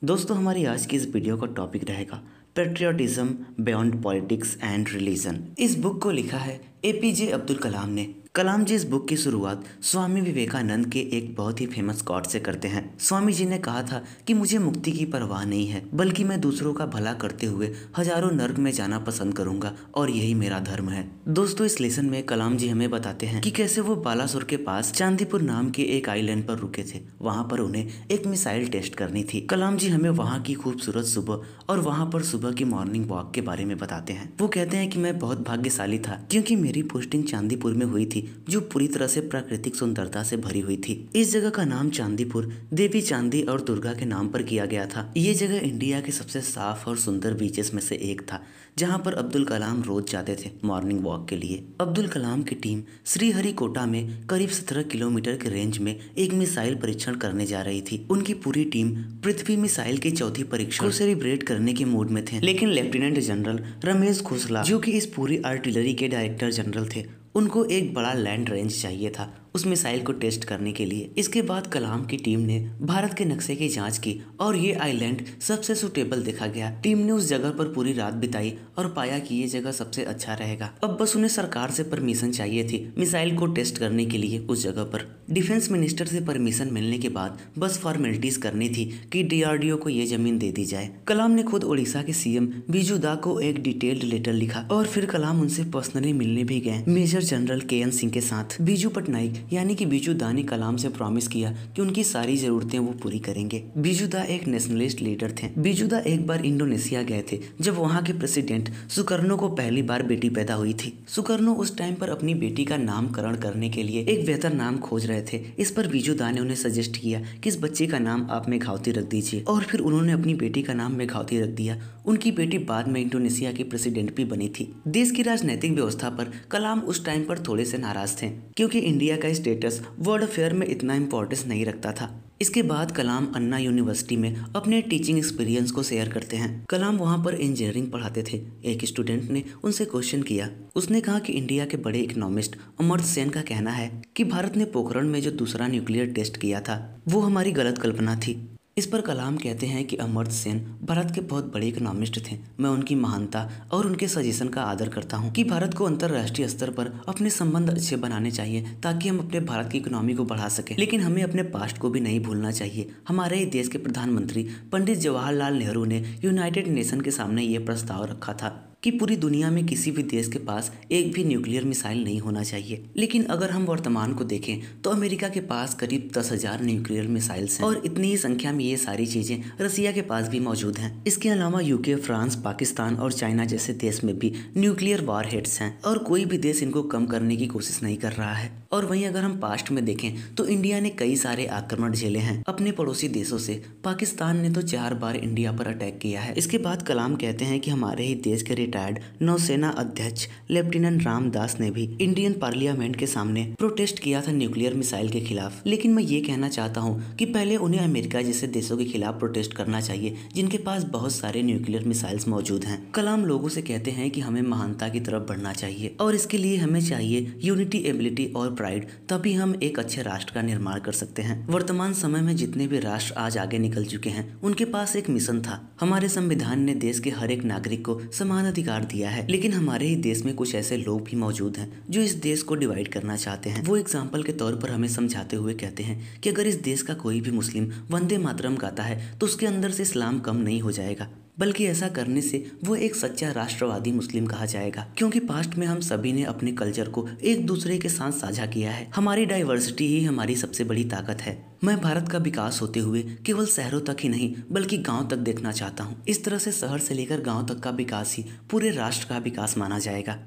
दोस्तों, हमारी आज की इस वीडियो का टॉपिक रहेगा patriotism beyond politics and religion. इस बुक को लिखा है एपीजे अब्दुल कलाम ने। कलाम जी इस बुक की शुरुआत स्वामी विवेकानंद के एक बहुत ही फेमस कोट से करते हैं। स्वामी जी ने कहा था कि मुझे मुक्ति की परवाह नहीं है, बल्कि मैं दूसरों का भला करते हुए हजारों नर्क में जाना पसंद करूंगा और यही मेरा धर्म है। दोस्तों, इस लेसन में कलाम जी हमें बताते हैं कि कैसे वो बालासोर के पास चांदीपुर नाम के एक आइलैंड पर रुके थे। वहां पर उन्हें एक मिसाइल टेस्ट करनी थी। कलाम जी हमें वहां की खूबसूरत सुबह और वहां पर सुबह की मॉर्निंग वॉक के बारे में बताते हैं। वो कहते हैं कि मैं बहुत भाग्यशाली था क्योंकि मेरी पोस्टिंग चांदीपुर में हुई थी, जो पूरी तरह से प्राकृतिक सुंदरता से भरी हुई थी। इस जगह का नाम चांदीपुर देवी चांदी और दुर्गा के नाम पर किया गया था। ये जगह इंडिया के सबसे साफ और सुंदर बीचेस में से एक था, जहां पर अब्दुल कलाम रोज जाते थे मॉर्निंग वॉक के लिए। अब्दुल कलाम की टीम श्रीहरिकोटा में करीब 17 किलोमीटर के रेंज में एक मिसाइल परीक्षण करने जा रही थी। उनकी पूरी टीम पृथ्वी मिसाइल के चौथी परीक्षण को सेलिब्रेट करने के मूड में थे, लेकिन लेफ्टिनेंट जनरल रमेश खोसला, जो कि इस पूरी आर्टिलरी के डायरेक्टर जनरल थे, उनको एक बड़ा लैंड रेंज चाहिए था उस मिसाइल को टेस्ट करने के लिए। इसके बाद कलाम की टीम ने भारत के नक्शे की जांच की और ये आइलैंड सबसे सुटेबल देखा गया। टीम ने उस जगह पर पूरी रात बिताई और पाया कि ये जगह सबसे अच्छा रहेगा। अब बस उन्हें सरकार से परमिशन चाहिए थी मिसाइल को टेस्ट करने के लिए उस जगह पर। डिफेंस मिनिस्टर से परमिशन मिलने के बाद बस फॉर्मेलिटीज करनी थी कि डीआरडीओ को ये जमीन दे दी जाए। कलाम ने खुद उड़ीसा के सीएम बिजू दा को एक डिटेल्ड लेटर लिखा और फिर कलाम उनसे पर्सनली मिलने भी गए मेजर जनरल केएन सिंह के साथ। बिजू पटनायक यानी कि बिजू दा ने कलाम से प्रॉमिस किया कि उनकी सारी जरूरतें वो पूरी करेंगे। बिजू दा एक नेशनलिस्ट लीडर थे। बिजू दा एक बार इंडोनेशिया गए थे जब वहाँ के प्रेसिडेंट सुकर्नो को पहली बार बेटी पैदा हुई थी। सुकर्नो उस टाइम पर अपनी बेटी का नामकरण करने के लिए एक बेहतर नाम खोज रहे थे। इस पर बिजू दा ने उन्हें सजेस्ट किया कि इस बच्चे का नाम आप मेघावती रख दीजिए, और फिर उन्होंने अपनी बेटी का नाम मेघावती रख दिया। उनकी बेटी बाद में इंडोनेशिया की प्रेसिडेंट भी बनी थी। देश की राजनीतिक व्यवस्था पर कलाम उस टाइम पर थोड़े से नाराज थे क्योंकि इंडिया का स्टेटस वर्ल्ड अफेयर में इतना इंपॉर्टेंस नहीं रखता था। इसके बाद कलाम अन्ना यूनिवर्सिटी में अपने टीचिंग एक्सपीरियंस को शेयर करते हैं। कलाम वहां पर इंजीनियरिंग पढ़ाते थे। एक स्टूडेंट ने उनसे क्वेश्चन किया। उसने कहा कि इंडिया के बड़े इकोनॉमिस्ट अमर्त्य सेन का कहना है कि भारत ने पोखरण में जो दूसरा न्यूक्लियर टेस्ट किया था वो हमारी गलत कल्पना थी। इस पर कलाम कहते हैं कि अमर्त्य सेन भारत के बहुत बड़े इकोनॉमिस्ट थे। मैं उनकी महानता और उनके सजेशन का आदर करता हूं कि भारत को अंतर्राष्ट्रीय स्तर पर अपने संबंध अच्छे बनाने चाहिए ताकि हम अपने भारत की इकोनॉमी को बढ़ा सकें, लेकिन हमें अपने पास्ट को भी नहीं भूलना चाहिए। हमारे ही देश के प्रधानमंत्री पंडित जवाहरलाल नेहरू ने यूनाइटेड नेशन के सामने ये प्रस्ताव रखा था कि पूरी दुनिया में किसी भी देश के पास एक भी न्यूक्लियर मिसाइल नहीं होना चाहिए। लेकिन अगर हम वर्तमान को देखें तो अमेरिका के पास करीब 10,000 न्यूक्लियर मिसाइल्स हैं और इतनी ही संख्या में ये सारी चीजें रसिया के पास भी मौजूद हैं। इसके अलावा यूके, फ्रांस, पाकिस्तान और चाइना जैसे देश में भी न्यूक्लियर वॉरहेड्स हैं और कोई भी देश इनको कम करने की कोशिश नहीं कर रहा है। और वहीं अगर हम पास्ट में देखें तो इंडिया ने कई सारे आक्रमण झेले हैं अपने पड़ोसी देशों से। पाकिस्तान ने तो 4 बार इंडिया पर अटैक किया है। इसके बाद कलाम कहते हैं कि हमारे ही देश के रिटायर्ड नौसेना अध्यक्ष लेफ्टिनेंट रामदास ने भी इंडियन पार्लियामेंट के सामने प्रोटेस्ट किया था न्यूक्लियर मिसाइल के खिलाफ। लेकिन मैं ये कहना चाहता हूँ कि पहले उन्हें अमेरिका जैसे देशों के खिलाफ प्रोटेस्ट करना चाहिए जिनके पास बहुत सारे न्यूक्लियर मिसाइल्स मौजूद हैं। कलाम लोगों से कहते हैं कि हमें महानता की तरफ बढ़ना चाहिए और इसके लिए हमें चाहिए यूनिटी, एबिलिटी और प्राइड, तभी हम एक अच्छे राष्ट्र का निर्माण कर सकते हैं। वर्तमान समय में जितने भी राष्ट्र आज आगे निकल चुके हैं उनके पास एक मिशन था। हमारे संविधान ने देश के हर एक नागरिक को समान अधिकार दिया है, लेकिन हमारे ही देश में कुछ ऐसे लोग भी मौजूद हैं जो इस देश को डिवाइड करना चाहते हैं। वो एग्जाम्पल के तौर पर हमें समझाते हुए कहते हैं कि अगर इस देश का कोई भी मुस्लिम वंदे मातरम गाता है तो उसके अंदर से इस्लाम कम नहीं हो जाएगा, बल्कि ऐसा करने से वो एक सच्चा राष्ट्रवादी मुस्लिम कहा जाएगा। क्योंकि पास्ट में हम सभी ने अपने कल्चर को एक दूसरे के साथ साझा किया है। हमारी डाइवर्सिटी ही हमारी सबसे बड़ी ताकत है। मैं भारत का विकास होते हुए केवल शहरों तक ही नहीं बल्कि गांव तक देखना चाहता हूं। इस तरह से शहर से लेकर गांव तक का विकास ही पूरे राष्ट्र का विकास माना जाएगा।